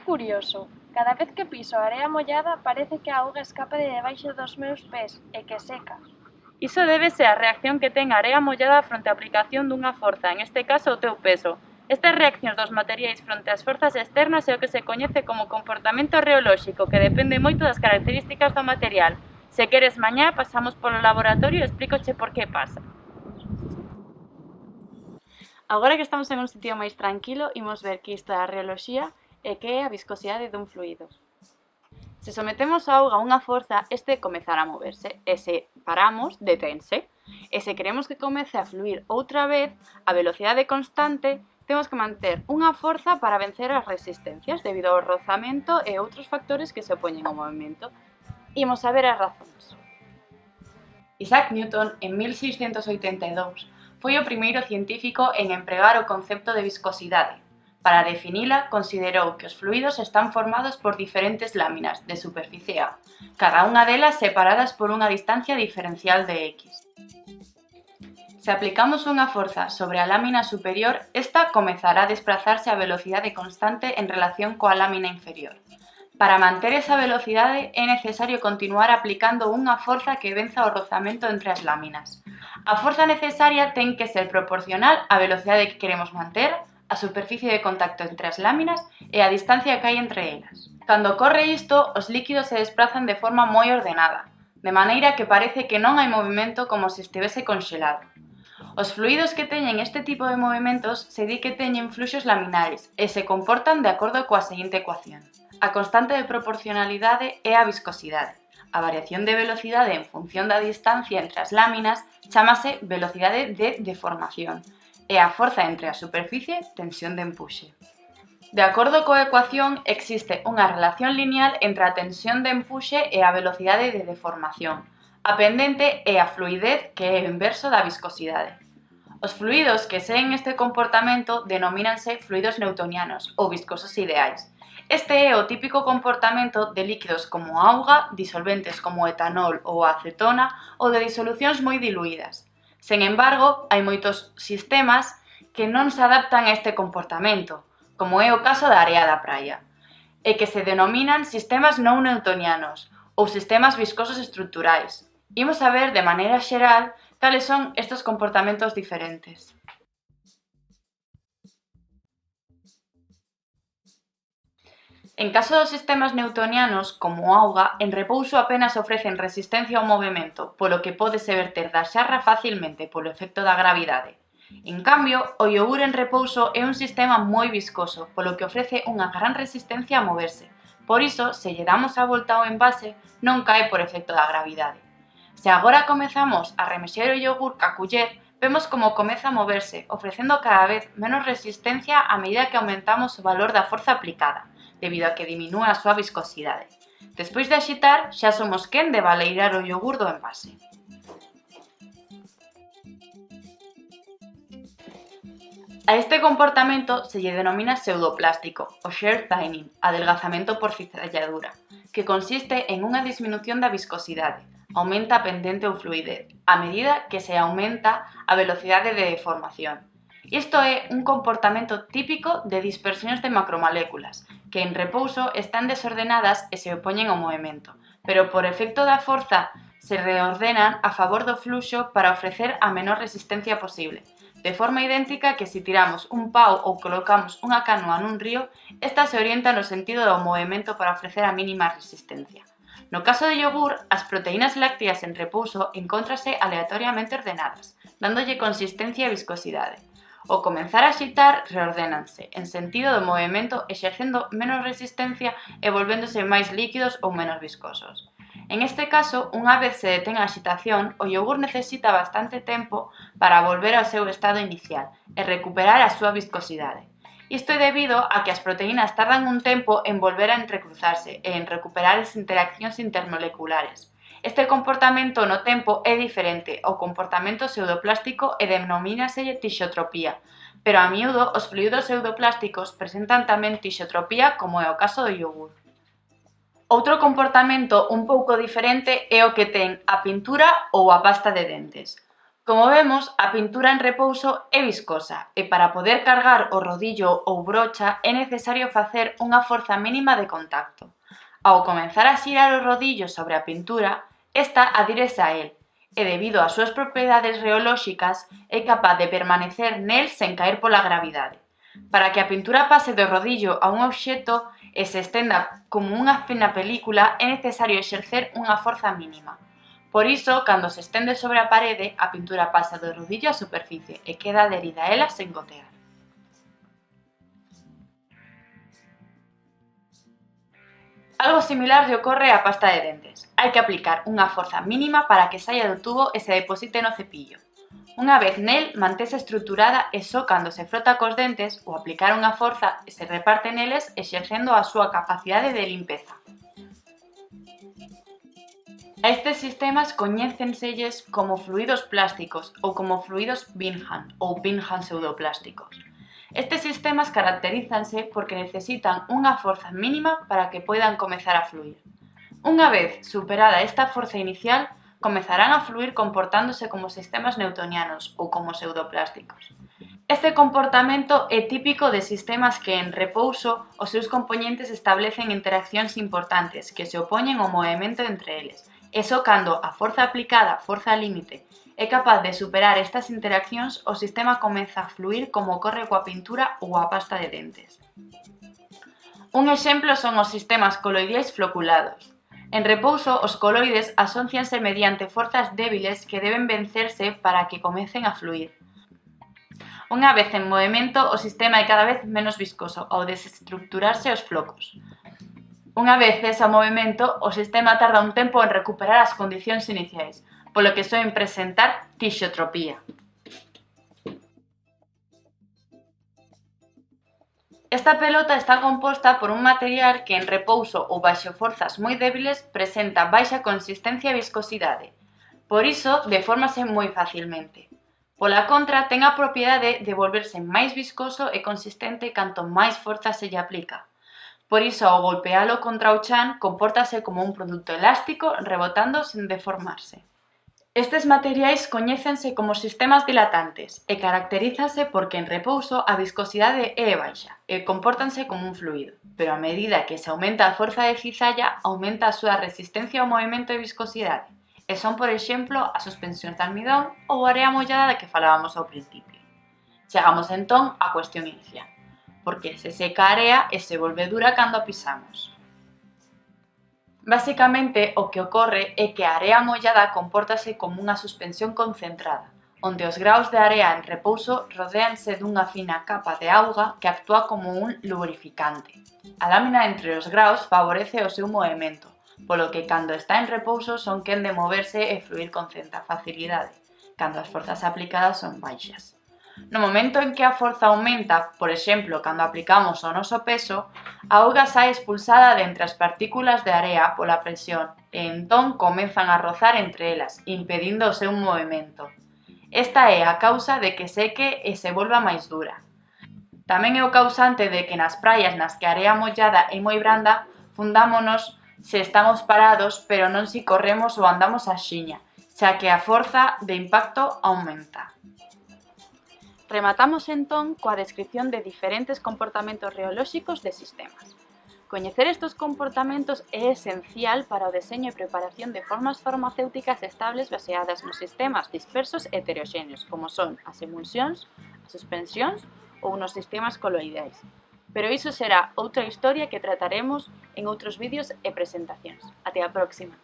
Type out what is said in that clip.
curioso, cada vez que piso area mollada parece que a auga escapa de debaixo dos meus pés e que seca. Iso débese á reacción que ten a area mollada fronte á aplicación dunha forza, en este caso o teu peso. Estas reaccións dos materiais fronte ás forzas externas é o que se coñece como comportamento reolóxico, que depende moito das características do material. Se queres mañá, pasamos polo laboratorio e explícoche por que pasa. Agora que estamos en un sitio máis tranquilo, imos ver que isto é a reoloxía e que é a viscosidade dun fluido. Se sometemos a auga a unha forza, este comezará a moverse, e se paramos, detense. E se queremos que comece a fluir outra vez, a velocidade constante, temos que manter unha forza para vencer as resistencias debido ao rozamento e outros factores que se opoñen ao movimento. Imos a ver as razóns. Isaac Newton, en 1682, foi o primeiro científico en empregar o concepto de viscosidade. Para definila, considerou que os fluidos están formados por diferentes láminas de superficie A, cada unha delas separadas por unha distancia diferencial de x. Se aplicamos unha forza sobre a lámina superior, esta comezará a desplazarse a velocidade constante en relación coa lámina inferior. Para manter esa velocidade é necesario continuar aplicando unha forza que venza o rozamento entre as láminas. A forza necesaria ten que ser proporcional á velocidade que queremos manter, a superficie de contacto entre as láminas e a distancia que hai entre elas. Cando ocorre isto, os líquidos se desplazan de forma moi ordenada, de maneira que parece que non hai movimento como se estivese conxelado. Os fluidos que teñen este tipo de movimentos se di que teñen fluxos laminares e se comportan de acordo coa seguinte ecuación. A constante de proporcionalidade é a viscosidade. A variación de velocidade en función da distancia entre as láminas chámase velocidade de deformación, e a forza entre a superficie, tensión de empuxe. De acordo coa ecuación, existe unha relación lineal entre a tensión de empuxe e a velocidade de deformación. A pendente é a fluidez, que é o inverso da viscosidade. Os fluidos que seguen este comportamento denomínanse fluidos newtonianos ou viscosos ideais. Este é o típico comportamento de líquidos como a auga, disolventes como o etanol ou a acetona ou de disolucións moi diluídas. Sen embargo, hai moitos sistemas que non se adaptan a este comportamento, como é o caso da area da praia, e que se denominan sistemas non newtonianos ou sistemas viscosos estruturais. Imos a ver de maneira xeral cales son estes comportamentos diferentes. En caso dos sistemas newtonianos, como o auga, en repouso apenas ofrecen resistencia ao movimento, polo que pódese verter da xarra facilmente polo efecto da gravidade. En cambio, o iogur en repouso é un sistema moi viscoso, polo que ofrece unha gran resistencia a moverse. Por iso, se lle damos a volta ao envase, non cae por efecto da gravidade. Se agora comezamos a remexer o iogur ca culler, vemos como comeza a moverse, ofrecendo cada vez menos resistencia a medida que aumentamos o valor da forza aplicada, debido a que diminúe a súa viscosidade. Despois de axitar, xa somos quen de baleirar o iogur do envase. A este comportamento se lle denomina pseudoplástico, o shear thinning, adelgazamento por cizalladura, que consiste en unha disminución da viscosidade, aumenta a pendente ou fluidez, a medida que se aumenta a velocidade de deformación. Isto é un comportamento típico de dispersións de macromoléculas, que en repouso están desordenadas e se opoñen ao movimento, pero por efecto da forza se reordenan a favor do fluxo para ofrecer a menor resistencia posible. De forma idéntica que se tiramos un pau ou colocamos unha canoa nun río, esta se orienta no sentido do movimento para ofrecer a mínima resistencia. No caso do iogur, as proteínas lácteas en repouso encóntrase aleatoriamente ordenadas, dándolle consistencia e viscosidade. Ao comenzar a axitar, reordénanse, en sentido do movimento, exercendo menos resistencia e volvéndose máis líquidos ou menos viscosos. En este caso, unha vez se detén a axitación, o iogur necesita bastante tempo para volver ao seu estado inicial e recuperar a súa viscosidade. Isto é debido a que as proteínas tardan un tempo en volver a entrecruzarse e en recuperar as interaccións intermoleculares. Este comportamento no tempo é diferente ao comportamento pseudoplástico e denomínaselle tixotropía, pero a miúdo os fluidos pseudoplásticos presentan tamén tixotropía como é o caso do iogur. Outro comportamento un pouco diferente é o que ten a pintura ou a pasta de dentes. Como vemos, a pintura en repouso é viscosa e para poder cargar o rodillo ou brocha é necesario facer unha forza mínima de contacto. Ao comenzar a xirar o rodillo sobre a pintura, esta adírese a él e debido ás súas propiedades reolóxicas é capaz de permanecer nel sen caer pola gravidade. Para que a pintura pase do rodillo a un obxecto e se estenda como unha fina película é necesario exercer unha forza mínima. Por iso, cando se estende sobre a parede, a pintura pasa do rodillo á superficie e queda adherida a ela sen gotear. Algo similar lle ocorre á pasta de dentes. Hai que aplicar unha forza mínima para que saia do tubo e se deposite no cepillo. Unha vez nel, mantese estruturada e só cando se frota cos dentes ou aplicar unha forza se reparte neles exercendo a súa capacidade de limpeza. A estes sistemas coñécenselles como fluidos plásticos ou como fluidos Bingham ou Bingham pseudoplásticos. Estes sistemas caracterízanse porque necesitan unha forza mínima para que poidan comezar a fluir. Unha vez superada esta forza inicial, comezarán a fluir comportándose como sistemas newtonianos ou como pseudoplásticos. Este comportamento é típico de sistemas que en repouso os seus compoñentes establecen interaccións importantes que se opoñen ao movemento entre eles, e só cando a forza aplicada, forza límite, é capaz de superar estas interaccións, o sistema comeza a fluir como ocorre coa pintura ou a pasta de dentes. Un exemplo son os sistemas coloideais floculados. En repouso, os coloides asócianse mediante forzas débiles que deben vencerse para que comecen a fluir. Unha vez en movimento, o sistema é cada vez menos viscoso ao desestructurarse os flocos. Unha vez cesa o movimento, o sistema tarda un tempo en recuperar as condicións iniciais, polo que soen presentar tixotropía. Esta pelota está composta por un material que en repouso ou baixo forzas moi débiles presenta baixa consistencia e viscosidade. Por iso, defórmase moi facilmente. Pola contra, ten a propiedade de volverse máis viscoso e consistente canto máis forza se lle aplica. Por iso, ao golpealo contra o chan, compórtase como un produto elástico rebotando sen deformarse. Estes materiais coñécense como sistemas dilatantes e caracterízanse porque en repouso a viscosidade é baixa e compórtanse como un fluido, pero a medida que se aumenta a forza de cizalla, aumenta a súa resistencia ao movimento e viscosidade, e son, por exemplo, as suspensións de almidón ou a area mollada da que falábamos ao principio. Chegamos entón á cuestión inicial, porque se seca a area e se volve dura cando a pisamos. Basicamente, o que ocorre é que a area mollada compórtase como unha suspensión concentrada, onde os graos de area en repouso rodéanse dunha fina capa de auga que actúa como un lubrificante. A lámina entre os graos favorece o seu movimento, polo que cando está en repouso son quen de moverse e fluir con certa facilidade, cando as forzas aplicadas son baixas. No momento en que a forza aumenta, por exemplo, cando aplicamos o noso peso, a auga sae expulsada de entre as partículas de area pola presión e entón comezan a rozar entre elas, impedindo o seu movimento. Esta é a causa de que seque e se volva máis dura. Tamén é o causante de que nas praias nas que a area mollada é moi branda, fundámonos se estamos parados, pero non se corremos ou andamos a xiña, xa que a forza de impacto aumenta. Rematamos entón coa descripción de diferentes comportamentos reolóxicos de sistemas. Coñecer estes comportamentos é esencial para o deseño e preparación de formas farmacéuticas estables baseadas nos sistemas dispersos e heteroxéneos, como son as emulsións, as suspensións ou nos sistemas coloidais. Pero iso será outra historia que trataremos en outros vídeos e presentacións. Até a próxima!